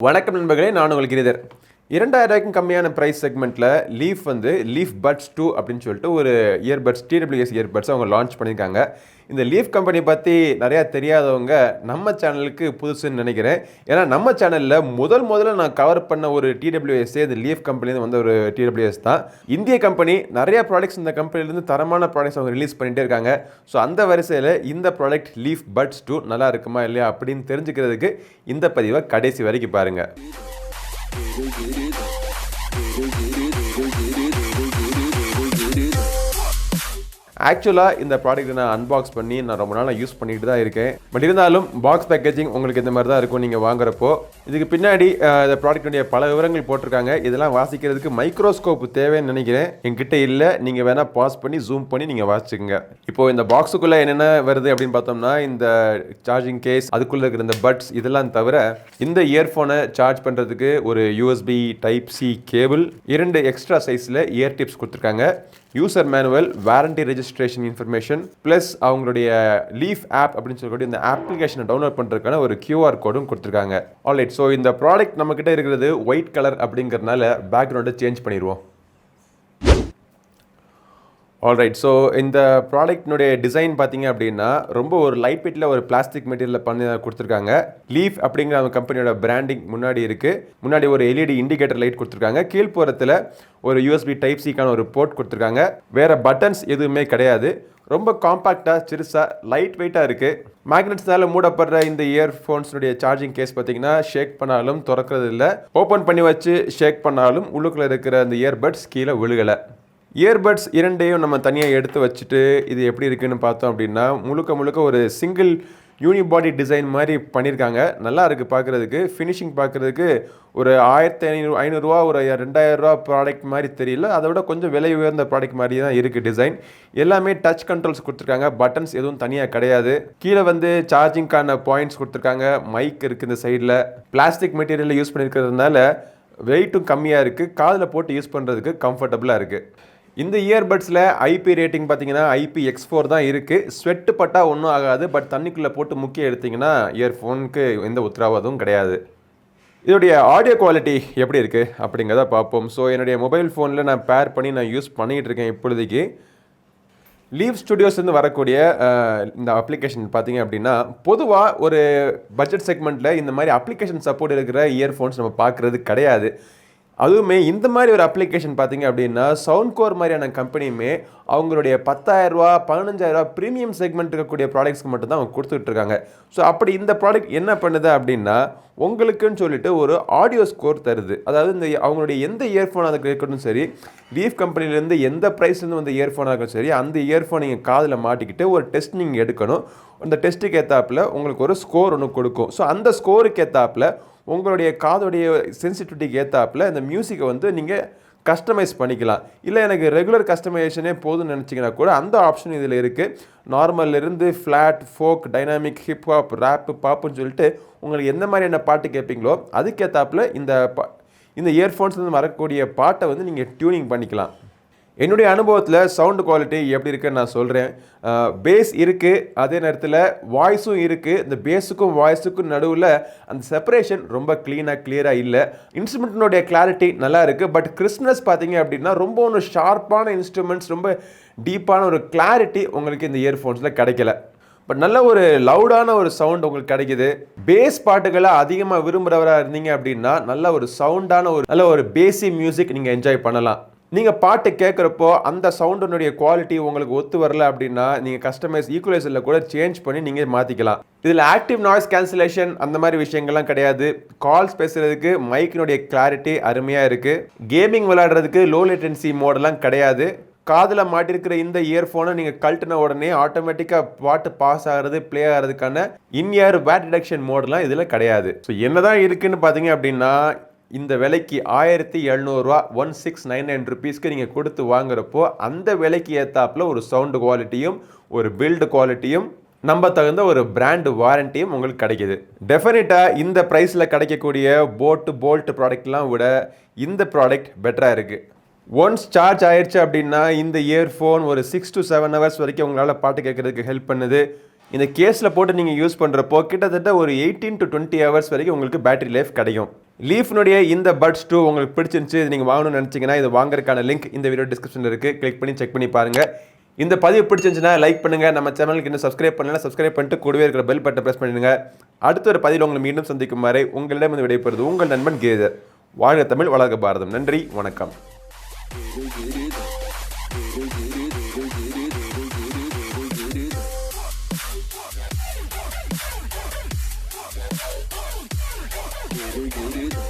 வணக்கம் நண்பர்களே, நான் உங்கள் கிரிதர். 2000 கம்மியான ப்ரைஸ் செக்மெண்ட்டில் லீஃப் பட்ஸ் 2 அப்படின்னு சொல்லிட்டு ஒரு இயர்பட்ஸ் TWS இயர்பட்ஸ் அவங்க லான்ச் பண்ணியிருக்காங்க. இந்த லீஃப் கம்பெனி பற்றி நிறையா தெரியாதவங்க நம்ம சேனலுக்கு புதுசுன்னு நினைக்கிறேன். ஏன்னா நம்ம சேனலில் முதல்ல நான் கவர் பண்ண ஒரு TWS இந்த லீஃப் கம்பெனிலேருந்து வந்த ஒரு TWS தான். இந்திய கம்பெனி நிறையா ப்ராடக்ட்ஸ் இந்த கம்பெனிலேருந்து தரமான ப்ராடக்ட்ஸ் அவங்க ரிலீஸ் பண்ணிகிட்டே இருக்காங்க. ஸோ அந்த வரிசையில் இந்த ப்ராடக்ட் லீஃப் பட்ஸ் 2 நல்லா இருக்குமா இல்லையா அப்படின்னு தெரிஞ்சுக்கிறதுக்கு இந்த பதிவை கடைசி வரைக்கும் பாருங்கள். ஆக்சுவலாக இந்த ப்ராடக்ட்டை நான் அன்பாக்ஸ் பண்ணி நான் ரொம்ப நாளாக யூஸ் பண்ணிட்டு தான் இருக்கேன். பட் இருந்தாலும் பாக்ஸ் பேக்கேஜிங் உங்களுக்கு இந்த மாதிரி தான் இருக்கும் நீங்கள் வாங்குறப்போ. இதுக்கு பின்னாடி இந்த ப்ராடக்ட்டுடைய பல விவரங்கள் போட்டிருக்காங்க. இதெல்லாம் வாசிக்கிறதுக்கு மைக்ரோஸ்கோப் தேவைன்னு நினைக்கிறேன். என்கிட்ட இல்லை, நீங்கள் வேணால் பாஸ் பண்ணி ஜூம் பண்ணி நீங்கள் வாசிச்சுக்கோங்க. இப்போது இந்த பாக்ஸுக்குள்ளே என்னென்ன வருது அப்படின்னு பார்த்தோம்னா, இந்த சார்ஜிங் கேஸ், அதுக்குள்ளே இருக்கிற இந்த பட்ஸ், இதெல்லாம் தவிர இந்த இயர்ஃபோனை சார்ஜ் பண்ணுறதுக்கு ஒரு USB Type-C கேபிள், 2 எக்ஸ்ட்ரா சைஸில் இயர் டிப்ஸ் கொடுத்துருக்காங்க, user manual, warranty registration information, plus அவங்களுடைய லீஃப் ஆப் அப்படின்னு சொல்லக்கூடிய இந்த அப்ளிகேஷனை டவுன்லோட் பண்ணுறதுக்கான ஒரு QR கோடும் கொடுத்துருக்காங்க. ஆல்ரைட், ஸோ இந்த ப்ராடக்ட் நம்மக்கிட்ட இருக்கிறது ஒயிட் கலர் அப்படிங்கிறதுனால பேக்ரவுண்டை சேஞ்ச் பண்ணிடுவோம். ஆல்ரைட், ஸோ இந்த ப்ராடக்ட்னுடைய டிசைன் பார்த்தீங்க அப்படின்னா ரொம்ப ஒரு லைட் வெயிட்டில் ஒரு பிளாஸ்டிக் மெட்டீரியலில் பண்ணி கொடுத்துருக்காங்க. லீஃப் அப்படிங்கிற அவங்க கம்பெனியோட பிராண்டிங் முன்னாடி இருக்குது. முன்னாடி ஒரு LED இண்டிகேட்டர் லைட் கொடுத்துருக்காங்க. கீழ்ப்புறத்தில் ஒரு USB Type-Cக்கான ஒரு போர்ட் கொடுத்துருக்காங்க. வேறு பட்டன்ஸ் எதுவுமே கிடையாது. ரொம்ப காம்பாக்டாக, சிறுசாக, லைட் வெயிட்டாக இருக்குது. மேக்னெட்ஸ்னால மூடப்படுற இந்த இயர்ஃபோன்ஸுடைய சார்ஜிங் கேஸ் பார்த்தீங்கன்னா ஷேக் பண்ணாலும் திறக்கிறது இல்லை. ஓப்பன் பண்ணி வச்சு ஷேக் பண்ணாலும் உள்ளுக்குள்ளே இருக்கிற அந்த இயர்பட்ஸ் கீழே விழுகலை. இயர்பட்ஸ் இரண்டையும் நம்ம தனியாக எடுத்து வச்சுட்டு இது எப்படி இருக்குதுன்னு பார்த்தோம் அப்படின்னா, முழுக்க ஒரு சிங்கிள் யூனிபாடி டிசைன் மாதிரி பண்ணியிருக்காங்க. நல்லா இருக்குது பார்க்குறதுக்கு. ஃபினிஷிங் பார்க்குறதுக்கு ஒரு 1500 ஒரு 2000 ப்ராடக்ட் மாதிரி தெரியல. அதை விட கொஞ்சம் விலை உயர்ந்த ப்ராடக்ட் மாதிரி தான் இருக்குது டிசைன். எல்லாமே டச் கண்ட்ரோல்ஸ் கொடுத்துருக்காங்க. பட்டன்ஸ் எதுவும் தனியாக கிடையாது. கீழே சார்ஜிங்க்கான பாயிண்ட்ஸ் கொடுத்துருக்காங்க. மைக் இருக்குது இந்த சைடில். பிளாஸ்டிக் மெட்டீரியலில் யூஸ் பண்ணியிருக்கிறதுனால வெயிட்டும் கம்மியாக இருக்குது. காதில் போட்டு யூஸ் பண்ணுறதுக்கு கம்ஃபர்டபுளாக இருக்குது. இந்த இயர்பட்ஸில் IP ரேட்டிங் பார்த்தீங்கன்னா IPX4 தான் இருக்குது. ஸ்வெட்டு பட்டால் ஒன்றும் ஆகாது. பட் தண்ணிக்குள்ளே போட்டு முக்கிய எடுத்திங்கன்னா இயர்ஃபோனுக்கு எந்த உத்தரவாதமும் கிடையாது. இதோடைய ஆடியோ குவாலிட்டி எப்படி இருக்குது அப்படிங்கிறத பார்ப்போம். ஸோ என்னுடைய மொபைல் ஃபோனில் நான் பேர் பண்ணி நான் யூஸ் பண்ணிகிட்டு இருக்கேன் இப்பொழுதைக்கு. லீவ் ஸ்டுடியோஸ்லேருந்து வரக்கூடிய இந்த அப்ளிகேஷன் பார்த்தீங்க அப்படின்னா, பொதுவாக ஒரு பட்ஜெட் செக்மெண்ட்டில் இந்த மாதிரி அப்ளிகேஷன் சப்போர்ட் இருக்கிற இயர்ஃபோன்ஸ் நம்ம பார்க்குறது கிடையாது. அதுவுமே இந்த மாதிரி ஒரு அப்ளிகேஷன் பார்த்தீங்க அப்படின்னா, சவுண்ட் கோர் மாதிரியான கம்பெனியுமே அவங்களுடைய 10,000 15,000 ப்ரீமியம் செக்மெண்ட் இருக்கக்கூடிய ப்ராடக்ட்ஸ்க்கு மட்டும்தான் அவங்க கொடுத்துட்ருக்காங்க. ஸோ அப்படி இந்த ப்ராடக்ட் என்ன பண்ணுது அப்படின்னா, உங்களுக்குன்னு சொல்லிட்டு ஒரு ஆடியோ ஸ்கோர் தருது. அதாவது இந்த அவங்களுடைய எந்த இயர்ஃபோன் அதுக்கு இருக்கட்டும் சரி, லீஃப் கம்பெனிலேருந்து எந்த ப்ரைஸ்லேருந்து வந்த இயர்ஃபோனாக இருக்கட்டும் சரி, அந்த இயர்ஃபோன் நீங்கள் காதில் மாட்டிக்கிட்டு ஒரு டெஸ்ட் நீங்கள் எடுக்கணும். அந்த டெஸ்ட்டுக்கு ஏற்றாப்பில் உங்களுக்கு ஒரு ஸ்கோர் ஒன்று கொடுக்கும். ஸோ அந்த ஸ்கோருக்கு ஏற்றாப்பில் உங்களுடைய காதோடைய சென்சிட்டிவிட்டிக்கு ஏற்றாப்பில் இந்த மியூசிக்கை நீங்கள் கஸ்டமைஸ் பண்ணிக்கலாம். இல்லை எனக்கு ரெகுலர் கஸ்டமைசேஷனே போதும்னு நினச்சிங்கன்னா கூட அந்த ஆப்ஷன் இதில் இருக்குது. நார்மல்லிருந்து flat, folk, dynamic, hip hop, rap, பாப்புன்னு சொல்லிட்டு உங்களுக்கு எந்த மாதிரியான பாட்டு கேட்பீங்களோ அதுக்கேற்றாப்பில் இந்த இயர்ஃபோன்ஸ்லேருந்து வரக்கூடிய பாட்டை நீங்கள் டியூனிங் பண்ணிக்கலாம். என்னுடைய அனுபவத்தில் சவுண்டு குவாலிட்டி எப்படி இருக்குன்னு நான் சொல்கிறேன். பேஸ் இருக்குது, அதே நேரத்தில் வாய்ஸும் இருக்குது. இந்த பேஸுக்கும் வாய்ஸுக்கும் நடுவில் அந்த செப்பரேஷன் ரொம்ப கிளியராக இல்லை. இன்ஸ்ட்ருமெண்ட்டினுடைய கிளாரிட்டி நல்லா இருக்குது. பட் கிறிஸ்ப்னஸ் பார்த்தீங்க அப்படின்னா ரொம்ப ஒன்று ஷார்ப்பான இன்ஸ்ட்ருமெண்ட்ஸ், ரொம்ப டீப்பான ஒரு கிளாரிட்டி உங்களுக்கு இந்த இயர்ஃபோன்ஸில் கிடைக்கல. பட் நல்ல ஒரு லவுடான ஒரு சவுண்ட் உங்களுக்கு கிடைக்குது. பேஸ் பாட்டுகளை அதிகமாக விரும்புகிறவராக இருந்தீங்க அப்படின்னா நல்ல ஒரு சவுண்டான நல்ல ஒரு பேசி மியூசிக் நீங்கள் என்ஜாய் பண்ணலாம். நீங்கள் பாட்டு கேட்குறப்போ அந்த சவுண்டினுடைய குவாலிட்டி உங்களுக்கு ஒத்து வரல அப்படின்னா நீங்கள் கஸ்டமைஸ் ஈக்குவலைசரில் கூட சேஞ்ச் பண்ணி நீங்கள் மாற்றிக்கலாம். இதில் ஆக்டிவ் நாய்ஸ் கேன்சலேஷன் அந்த மாதிரி விஷயங்கள்லாம் கிடையாது. கால்ஸ் பேசுகிறதுக்கு மைக்கினுடைய கிளாரிட்டி அருமையாக இருக்குது. கேமிங் விளையாடுறதுக்கு லோ லேட்டன்சி மோடெல்லாம் கிடையாது. காதில் மாட்டிருக்கிற இந்த இயர்ஃபோனை நீங்கள் கழட்டின உடனே ஆட்டோமேட்டிக்காக பாட்டு பாஸ் ஆகிறது, ப்ளே ஆகிறதுக்கான இன்இயர் வேட் டிடெக்ஷன் மோடெலாம் இதில் கிடையாது. ஸோ என்ன தான் இருக்குதுன்னு பார்த்தீங்க அப்படின்னா, இந்த விலைக்கு 1700 1699 ருபீஸ்க்கு நீங்கள் கொடுத்து வாங்குறப்போ அந்த விலைக்கு ஏற்றாப்பில் ஒரு சவுண்டு குவாலிட்டியும் ஒரு பில்டு குவாலிட்டியும் நம்ம தகுந்த ஒரு பிராண்டு வாரண்டியும் உங்களுக்கு கிடைக்கிது. டெஃபினட்டாக இந்த ப்ரைஸில் கிடைக்கக்கூடிய போல்ட் ப்ராடக்ட்லாம் விட இந்த ப்ராடக்ட் பெட்டராக இருக்குது. ஒன்ஸ் சார்ஜ் ஆயிடுச்சு அப்படின்னா இந்த இயர்ஃபோன் ஒரு 6 to 7 ஹவர்ஸ் வரைக்கும் உங்களால் பாட்டு கேட்குறதுக்கு ஹெல்ப் பண்ணுது. இந்த கேஸில் போட்டு நீங்கள் யூஸ் பண்ணுறப்போ கிட்டத்தட்ட ஒரு 18 to 20 ஹவர்ஸ் வரைக்கும் உங்களுக்கு பேட்டரி லைஃப் கிடைக்கும். லீஃப்னுடைய இந்த பட்ஸ் 2 உங்களுக்கு பிடிச்சிருந்துச்சு, இது நீங்கள் வாங்கணும்னு நினச்சிங்கன்னா இது வாங்குறதுக்கான லிங்க் இந்த வீடியோ டிஸ்கிரிப்ஷனில் இருக்குது. கிளிக் பண்ணி செக் பண்ணி பாருங்கள். இந்த பதிவு பிடிச்சிருந்துச்சுன்னா லைக் பண்ணுங்கள். நம்ம சேனலுக்கு இன்னும் சப்ஸ்கிரைப் பண்ணலாம், சப்ஸ்கிரைப் பண்ணிட்டு கூடவே இருக்கிற பெல் பட்டனை ப்ரெஸ் பண்ணிடுங்க. அடுத்த ஒரு பதிவில் உங்களை மீண்டும் சந்திக்கும் வரை உங்களிடம் வந்து விடைபெறுவது உங்கள் நண்பன் கிரி. வாழ்க தமிழ், வளர்க பாரதம். நன்றி, வணக்கம். Giri.